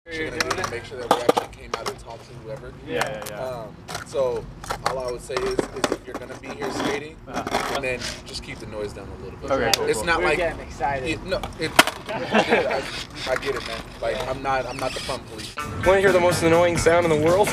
To make sure that we actually came out and talked to whoever. So all I would say is if you're gonna be here skating, and then just keep the noise down a little bit. Okay, cool, it's not We're like getting excited. I get it, man. Like I'm not the fun police. Want to hear the most annoying sound in the world?